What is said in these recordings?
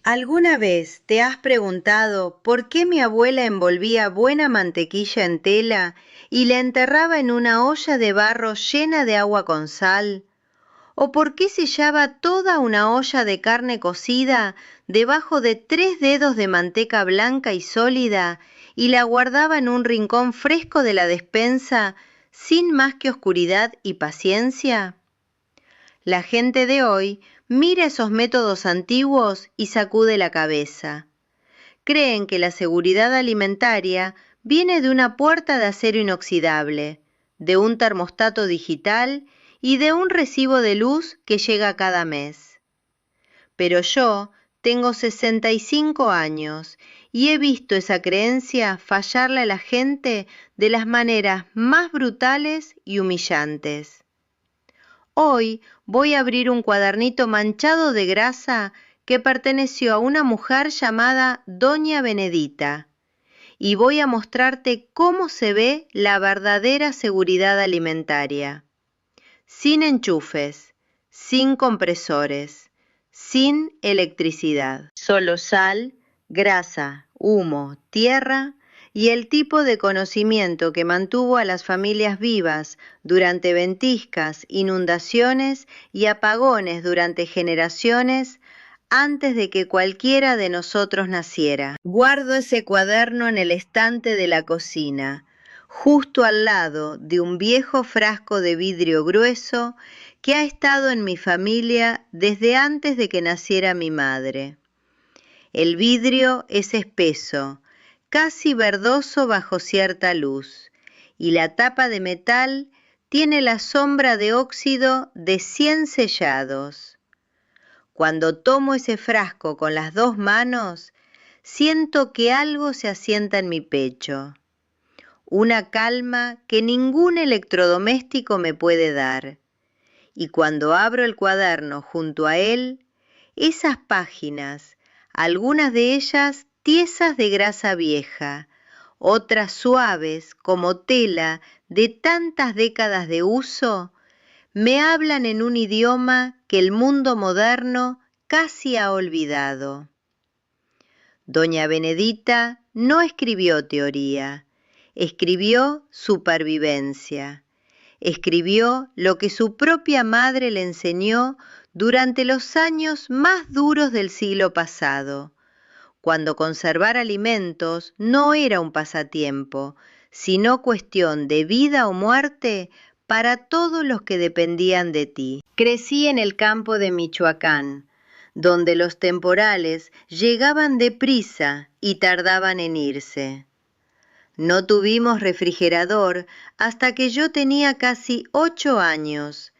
¿Alguna vez te has preguntado por qué mi abuela envolvía buena mantequilla en tela y la enterraba en una olla de barro llena de agua con sal? ¿O por qué sellaba toda una olla de carne cocida debajo de 3 dedos de manteca blanca y sólida y la guardaba en un rincón fresco de la despensa sin más que oscuridad y paciencia? La gente de hoy mira esos métodos antiguos y sacude la cabeza. Creen que la seguridad alimentaria viene de una puerta de acero inoxidable, de un termostato digital y de un recibo de luz que llega cada mes. Pero yo tengo 65 años y he visto esa creencia fallarle a la gente de las maneras más brutales y humillantes. Hoy voy a abrir un cuadernito manchado de grasa que perteneció a una mujer llamada Doña Benedita y voy a mostrarte cómo se ve la verdadera seguridad alimentaria. Sin enchufes, sin compresores, sin electricidad. Solo sal, grasa, humo, tierra y el tipo de conocimiento que mantuvo a las familias vivas durante ventiscas, inundaciones y apagones durante generaciones antes de que cualquiera de nosotros naciera. Guardo ese cuaderno en el estante de la cocina, justo al lado de un viejo frasco de vidrio grueso que ha estado en mi familia desde antes de que naciera mi madre. El vidrio es espeso, casi verdoso bajo cierta luz, y la tapa de metal tiene la sombra de óxido de 100 sellados. Cuando tomo ese frasco con las 2 manos, siento que algo se asienta en mi pecho. Una calma que ningún electrodoméstico me puede dar. Y cuando abro el cuaderno junto a él, esas páginas, algunas de ellas tiesas de grasa vieja, otras suaves como tela de tantas décadas de uso, me hablan en un idioma que el mundo moderno casi ha olvidado. Doña Benedita no escribió teoría, escribió supervivencia. Escribió lo que su propia madre le enseñó durante los años más duros del siglo pasado, cuando conservar alimentos no era un pasatiempo, sino cuestión de vida o muerte para todos los que dependían de ti. Crecí en el campo de Michoacán, donde los temporales llegaban deprisa y tardaban en irse. No tuvimos refrigerador hasta que yo tenía casi 8 años,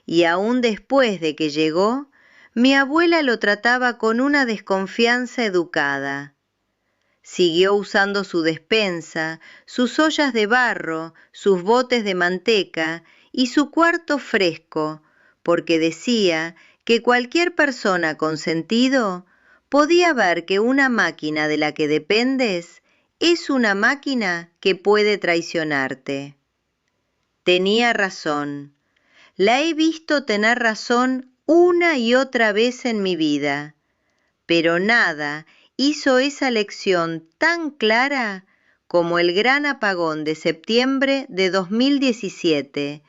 y aún después de que llegó, mi abuela lo trataba con una desconfianza educada. Siguió usando su despensa, sus ollas de barro, sus botes de manteca y su cuarto fresco, porque decía que cualquier persona con sentido podía ver que una máquina de la que dependes es una máquina que puede traicionarte. Tenía razón. La he visto tener razón una y otra vez en mi vida, pero nada hizo esa lección tan clara como el gran apagón de septiembre de 2017,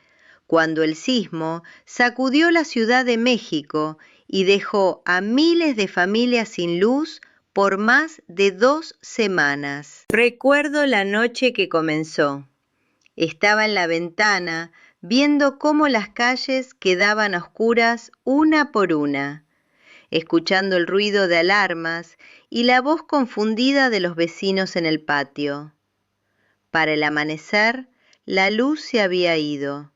cuando el sismo sacudió la Ciudad de México y dejó a miles de familias sin luz por más de 2 semanas. Recuerdo la noche que comenzó. Estaba en la ventana viendo cómo las calles quedaban a oscuras una por una, escuchando el ruido de alarmas y la voz confundida de los vecinos en el patio. Para el amanecer, la luz se había ido.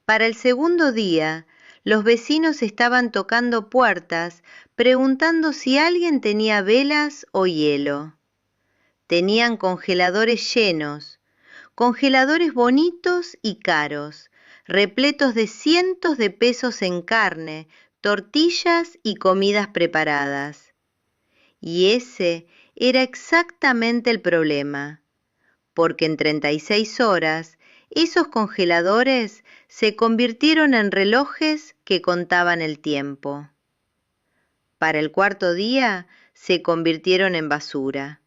Para el segundo día, los vecinos estaban tocando puertas preguntando si alguien tenía velas o hielo. Tenían congeladores llenos, congeladores bonitos y caros, repletos de cientos de pesos en carne, tortillas y comidas preparadas. Y ese era exactamente el problema, porque en 36 horas esos congeladores se convirtieron en relojes que contaban el tiempo. Para el cuarto día se convirtieron en basura.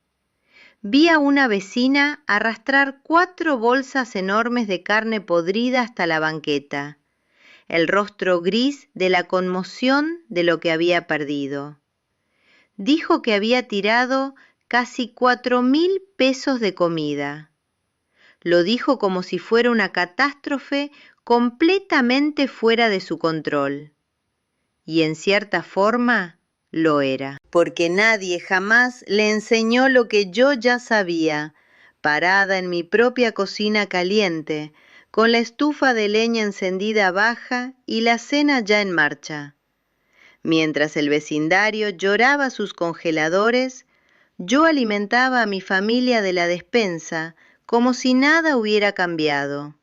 Vi a una vecina arrastrar 4 bolsas enormes de carne podrida hasta la banqueta, el rostro gris de la conmoción de lo que había perdido. Dijo que había tirado casi 4.000 pesos de comida. Lo dijo como si fuera una catástrofe completamente fuera de su control. Y en cierta forma lo era, porque nadie jamás le enseñó lo que yo ya sabía, parada en mi propia cocina caliente, con la estufa de leña encendida baja y la cena ya en marcha. Mientras el vecindario lloraba sus congeladores, yo alimentaba a mi familia de la despensa como si nada hubiera cambiado.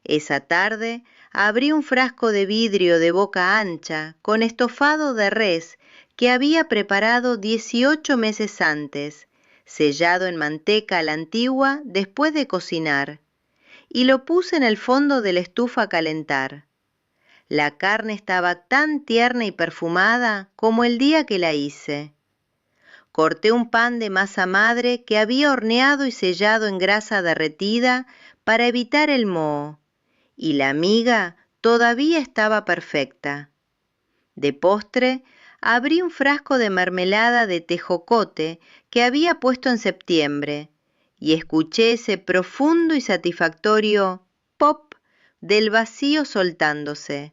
Esa tarde abrí un frasco de vidrio de boca ancha con estofado de res que había preparado 18 meses antes, sellado en manteca a la antigua después de cocinar, y lo puse en el fondo de la estufa a calentar. La carne estaba tan tierna y perfumada como el día que la hice. Corté un pan de masa madre que había horneado y sellado en grasa derretida para evitar el moho, y la miga todavía estaba perfecta. De postre, abrí un frasco de mermelada de tejocote que había puesto en septiembre, y escuché ese profundo y satisfactorio pop del vacío soltándose.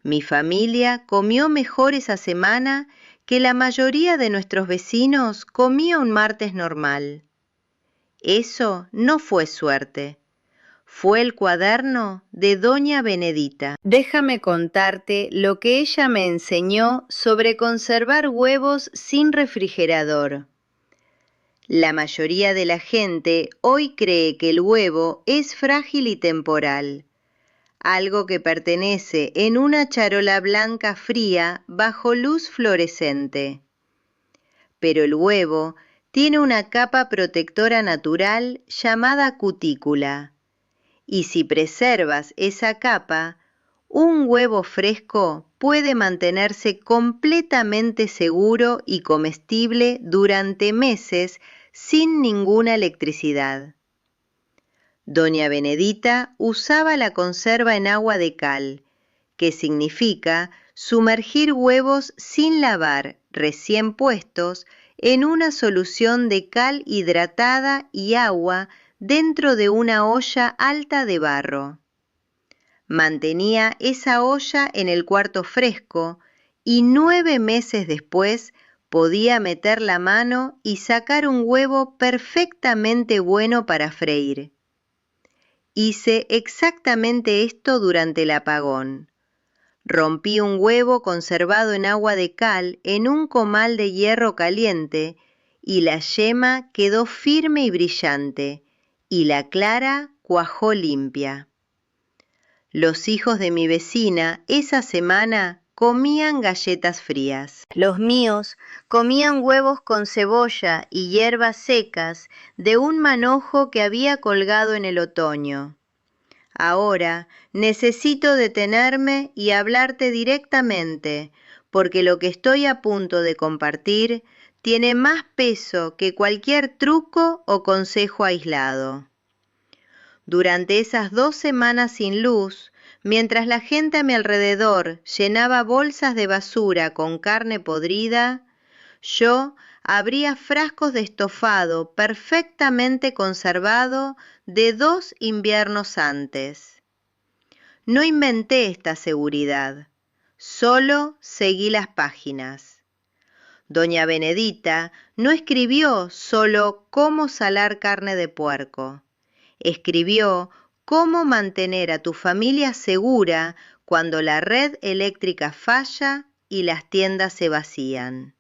Mi familia comió mejor esa semana que la mayoría de nuestros vecinos comía un martes normal. Eso no fue suerte. Fue el cuaderno de Doña Benedita. Déjame contarte lo que ella me enseñó sobre conservar huevos sin refrigerador. La mayoría de la gente hoy cree que el huevo es frágil y temporal, algo que pertenece en una charola blanca fría bajo luz fluorescente. Pero el huevo tiene una capa protectora natural llamada cutícula, y si preservas esa capa, un huevo fresco puede mantenerse completamente seguro y comestible durante meses sin ninguna electricidad. Doña Benedita usaba la conserva en agua de cal, que significa sumergir huevos sin lavar, recién puestos, en una solución de cal hidratada y agua dentro de una olla alta de barro. Mantenía esa olla en el cuarto fresco y 9 meses después podía meter la mano y sacar un huevo perfectamente bueno para freír. Hice exactamente esto durante el apagón. Rompí un huevo conservado en agua de cal en un comal de hierro caliente y la yema quedó firme y brillante, y la clara cuajó limpia. Los hijos de mi vecina esa semana comían galletas frías. Los míos comían huevos con cebolla y hierbas secas de un manojo que había colgado en el otoño. Ahora necesito detenerme y hablarte directamente, porque lo que estoy a punto de compartir tiene más peso que cualquier truco o consejo aislado. Durante esas 2 semanas sin luz, mientras la gente a mi alrededor llenaba bolsas de basura con carne podrida, yo abría frascos de estofado perfectamente conservado de 2 inviernos antes. No inventé esta seguridad, solo seguí las páginas. Doña Benedita no escribió solo cómo salar carne de puerco. Escribió cómo mantener a tu familia segura cuando la red eléctrica falla y las tiendas se vacían.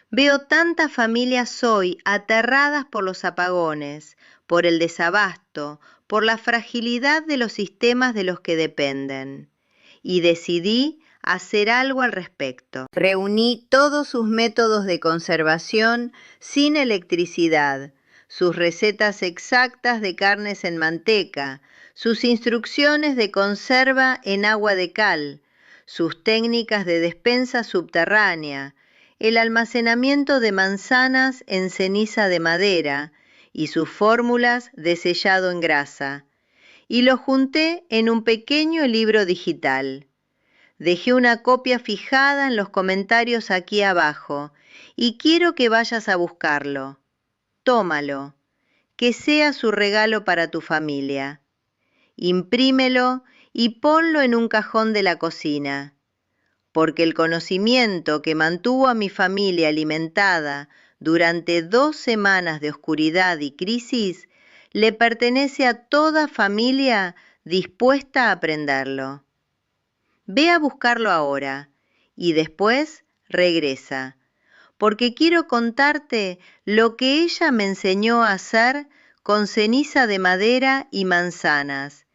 Veo tantas familias hoy aterradas por los apagones, por el desabasto, por la fragilidad de los sistemas de los que dependen. Y decidí hacer algo al respecto. Reuní todos sus métodos de conservación sin electricidad, sus recetas exactas de carnes en manteca, sus instrucciones de conserva en agua de cal, sus técnicas de despensa subterránea, el almacenamiento de manzanas en ceniza de madera y sus fórmulas de sellado en grasa, y lo junté en un pequeño libro digital. Dejé una copia fijada en los comentarios aquí abajo y quiero que vayas a buscarlo. Tómalo, que sea su regalo para tu familia. Imprímelo y ponlo en un cajón de la cocina, porque el conocimiento que mantuvo a mi familia alimentada durante 2 semanas de oscuridad y crisis le pertenece a toda familia dispuesta a aprenderlo. Ve a buscarlo ahora y después regresa, porque quiero contarte lo que ella me enseñó a hacer con ceniza de madera y manzanas,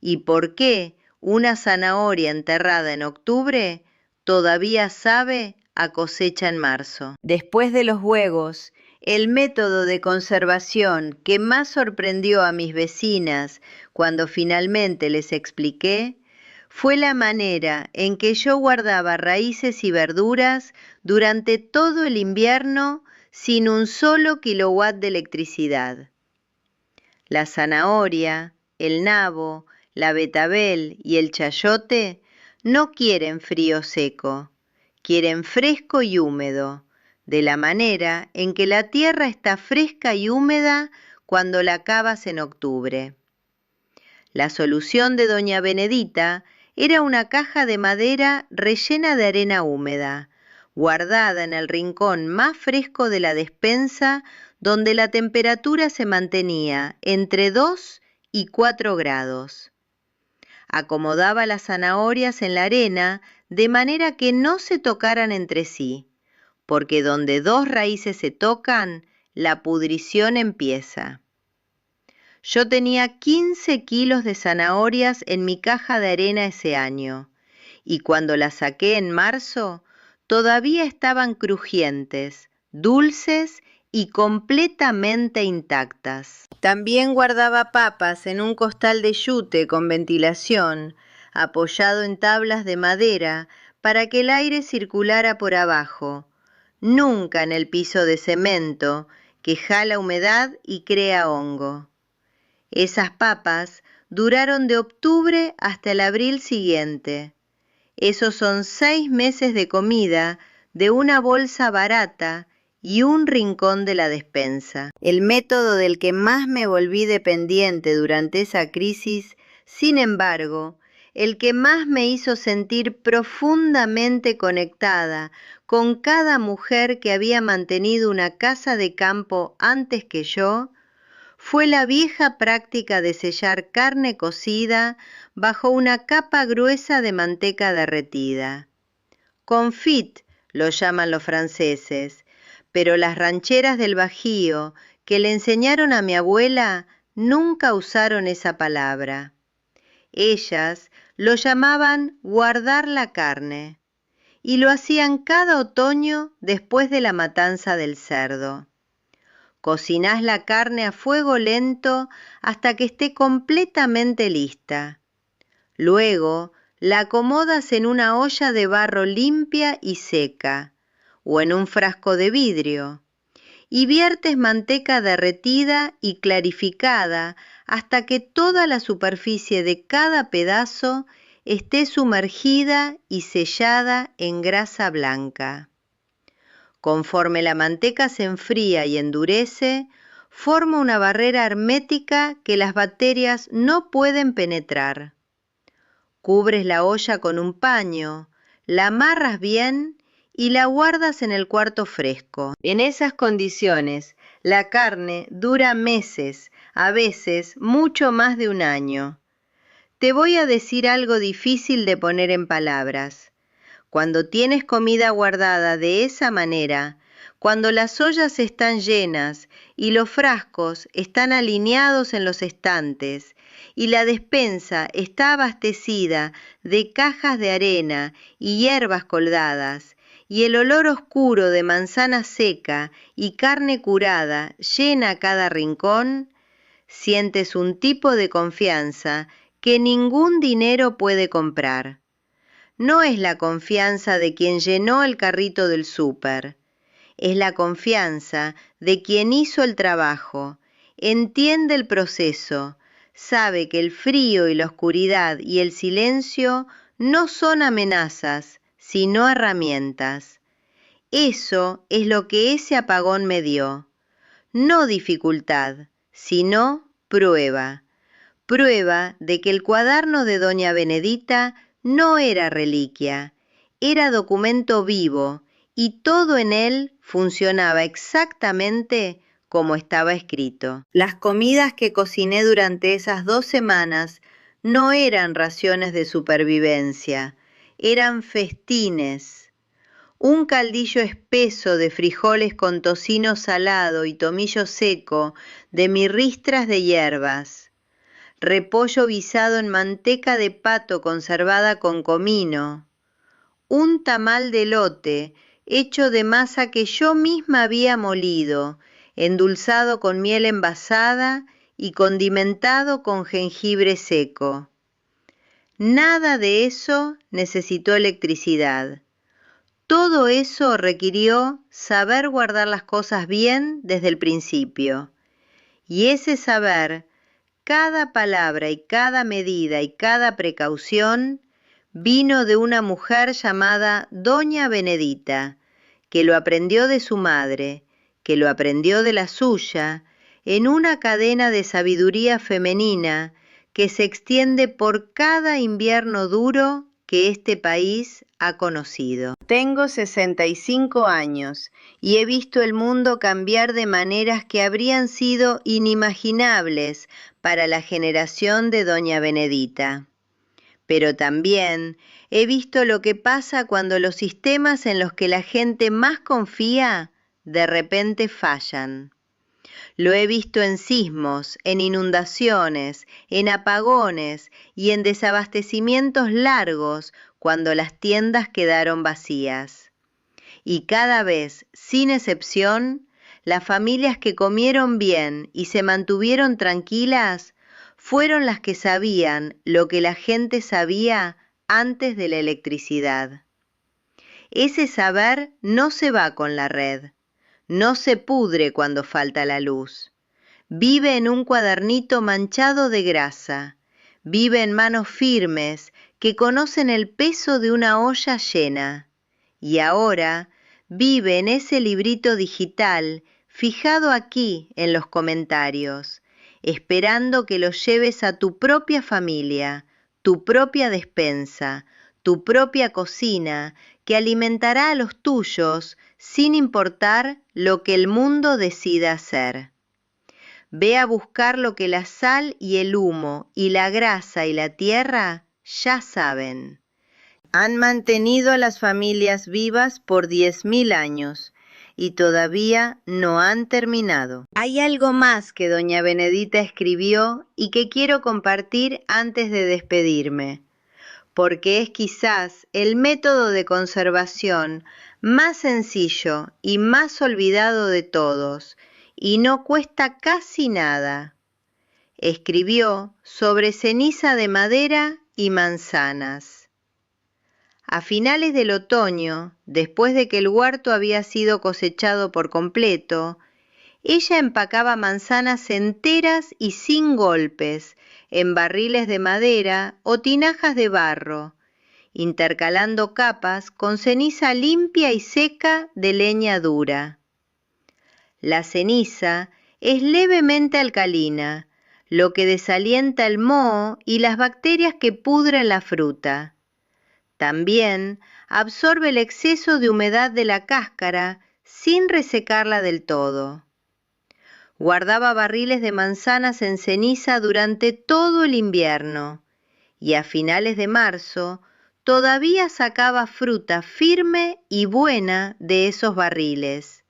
y por qué una zanahoria enterrada en octubre todavía sabe a cosecha en marzo. Después de los huevos, el método de conservación que más sorprendió a mis vecinas cuando finalmente les expliqué fue la manera en que yo guardaba raíces y verduras durante todo el invierno sin un solo kilowatt de electricidad. La zanahoria, el nabo, la betabel y el chayote no quieren frío seco, quieren fresco y húmedo, de la manera en que la tierra está fresca y húmeda cuando la cavas en octubre. La solución de doña Benedita era una caja de madera rellena de arena húmeda, guardada en el rincón más fresco de la despensa, donde la temperatura se mantenía entre 2 y 4 grados. Acomodaba las zanahorias en la arena de manera que no se tocaran entre sí, porque donde 2 raíces se tocan, la pudrición empieza. Yo tenía 15 kilos de zanahorias en mi caja de arena ese año, y cuando las saqué en marzo, todavía estaban crujientes, dulces y completamente intactas. También guardaba papas en un costal de yute con ventilación, apoyado en tablas de madera para que el aire circulara por abajo, nunca en el piso de cemento que jala humedad y crea hongo. Esas papas duraron de octubre hasta el abril siguiente. Esos son 6 meses de comida de una bolsa barata y un rincón de la despensa. El método del que más me volví dependiente durante esa crisis, sin embargo, el que más me hizo sentir profundamente conectada con cada mujer que había mantenido una casa de campo antes que yo, fue la vieja práctica de sellar carne cocida bajo una capa gruesa de manteca derretida. Confit lo llaman los franceses, pero las rancheras del Bajío que le enseñaron a mi abuela nunca usaron esa palabra. Ellas lo llamaban guardar la carne, y lo hacían cada otoño después de la matanza del cerdo. Cocinás la carne a fuego lento hasta que esté completamente lista. Luego la acomodas en una olla de barro limpia y seca, o en un frasco de vidrio, y viertes manteca derretida y clarificada hasta que toda la superficie de cada pedazo esté sumergida y sellada en grasa blanca. Conforme la manteca se enfría y endurece, forma una barrera hermética que las bacterias no pueden penetrar. Cubres la olla con un paño, la amarras bien y la guardas en el cuarto fresco. En esas condiciones, la carne dura meses, a veces mucho más de un año. Te voy a decir algo difícil de poner en palabras. Cuando tienes comida guardada de esa manera, cuando las ollas están llenas y los frascos están alineados en los estantes y la despensa está abastecida de cajas de arena y hierbas colgadas y el olor oscuro de manzana seca y carne curada llena cada rincón, sientes un tipo de confianza que ningún dinero puede comprar. no es la confianza de quien llenó el carrito del súper, es la confianza de quien hizo el trabajo, entiende el proceso, sabe que el frío y la oscuridad y el silencio no son amenazas, sino herramientas. Eso es lo que ese apagón me dio. No dificultad, sino prueba. Prueba de que el cuaderno de doña Benedita no era reliquia, era documento vivo y todo en él funcionaba exactamente como estaba escrito. Las comidas que cociné durante esas 2 semanas no eran raciones de supervivencia, eran festines. Un caldillo espeso de frijoles con tocino salado y tomillo seco, de mirristras de hierbas, repollo guisado en manteca de pato conservada con comino, un tamal de elote hecho de masa que yo misma había molido, endulzado con miel envasada y condimentado con jengibre seco. Nada de eso necesitó electricidad. Todo eso requirió saber guardar las cosas bien desde el principio. Y ese saber, cada palabra y cada medida y cada precaución, vino de una mujer llamada Doña Benedita, que lo aprendió de su madre, que lo aprendió de la suya, en una cadena de sabiduría femenina que se extiende por cada invierno duro que este país ha conocido. Tengo 65 años y he visto el mundo cambiar de maneras que habrían sido inimaginables para la generación de doña Benedita. Pero también he visto lo que pasa cuando los sistemas en los que la gente más confía de repente fallan. Lo he visto en sismos, en inundaciones, en apagones y en desabastecimientos largos cuando las tiendas quedaron vacías. Y cada vez, sin excepción, las familias que comieron bien y se mantuvieron tranquilas fueron las que sabían lo que la gente sabía antes de la electricidad. Ese saber no se va con la red. No se pudre cuando falta la luz. Vive en un cuadernito manchado de grasa. Vive en manos firmes que conocen el peso de una olla llena. Y ahora vive en ese librito digital fijado aquí en los comentarios, esperando que lo lleves a tu propia familia, tu propia despensa, tu propia cocina, que alimentará a los tuyos sin importar lo que el mundo decida hacer. Ve a buscar lo que la sal y el humo y la grasa y la tierra ya saben. Han mantenido a las familias vivas por 10.000 años y todavía no han terminado. Hay algo más que doña Benedita escribió y que quiero compartir antes de despedirme, porque es quizás el método de conservación más sencillo y más olvidado de todos, y no cuesta casi nada. Escribió sobre ceniza de madera y manzanas. A finales del otoño, después de que el huerto había sido cosechado por completo, ella empacaba manzanas enteras y sin golpes en barriles de madera o tinajas de barro, intercalando capas con ceniza limpia y seca de leña dura. La ceniza es levemente alcalina, lo que desalienta el moho y las bacterias que pudren la fruta. También absorbe el exceso de humedad de la cáscara sin resecarla del todo. Guardaba barriles de manzanas en ceniza durante todo el invierno y a finales de marzo todavía sacaba fruta firme y buena de esos barriles,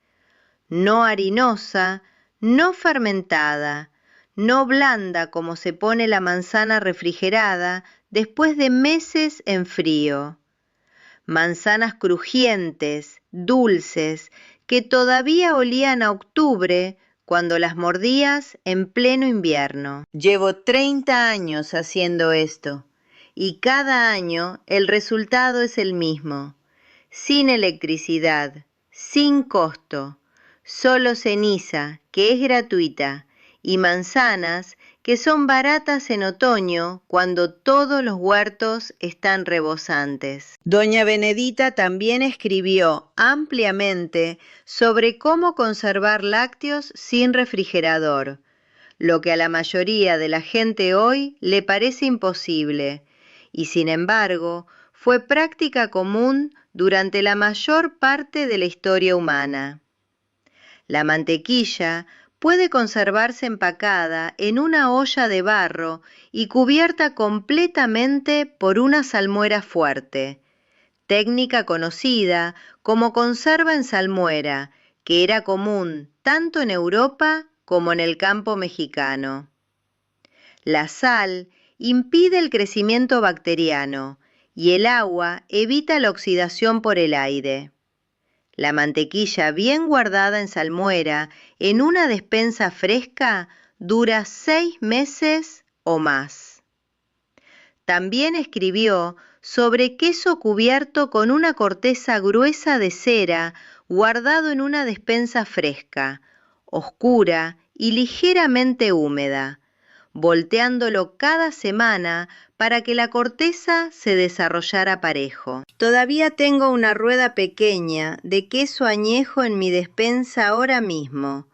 no harinosa, no fermentada, no blanda como se pone la manzana refrigerada después de meses en frío. Manzanas crujientes, dulces, que todavía olían a octubre cuando las mordías en pleno invierno. Llevo 30 años haciendo esto y cada año el resultado es el mismo. Sin electricidad, sin costo, solo ceniza, que es gratuita, y manzanas, que son baratas en otoño cuando todos los huertos están rebosantes. Doña Benedita también escribió ampliamente sobre cómo conservar lácteos sin refrigerador, lo que a la mayoría de la gente hoy le parece imposible, y sin embargo fue práctica común durante la mayor parte de la historia humana. La mantequilla puede conservarse empacada en una olla de barro y cubierta completamente por una salmuera fuerte, técnica conocida como conserva en salmuera, que era común tanto en Europa como en el campo mexicano. La sal impide el crecimiento bacteriano y el agua evita la oxidación por el aire. La mantequilla bien guardada en salmuera en una despensa fresca dura 6 meses o más. También escribió sobre queso cubierto con una corteza gruesa de cera guardado en una despensa fresca, oscura y ligeramente húmeda, volteándolo cada semana para que la corteza se desarrollara parejo. Todavía tengo una rueda pequeña de queso añejo en mi despensa ahora mismo,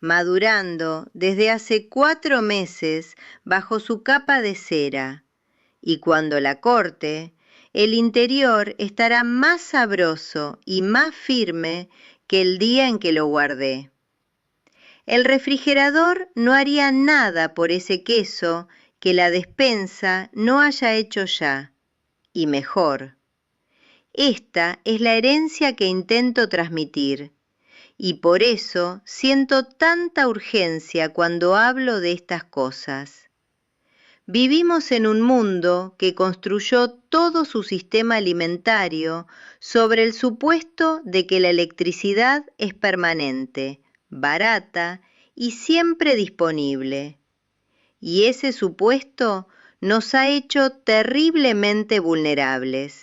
madurando desde hace 4 meses bajo su capa de cera, y cuando la corte, el interior estará más sabroso y más firme que el día en que lo guardé. El refrigerador no haría nada por ese queso que la despensa no haya hecho ya, y mejor. Esta es la herencia que intento transmitir, y por eso siento tanta urgencia cuando hablo de estas cosas. Vivimos en un mundo que construyó todo su sistema alimentario sobre el supuesto de que la electricidad es permanente, barata y siempre disponible. Y ese supuesto nos ha hecho terriblemente vulnerables.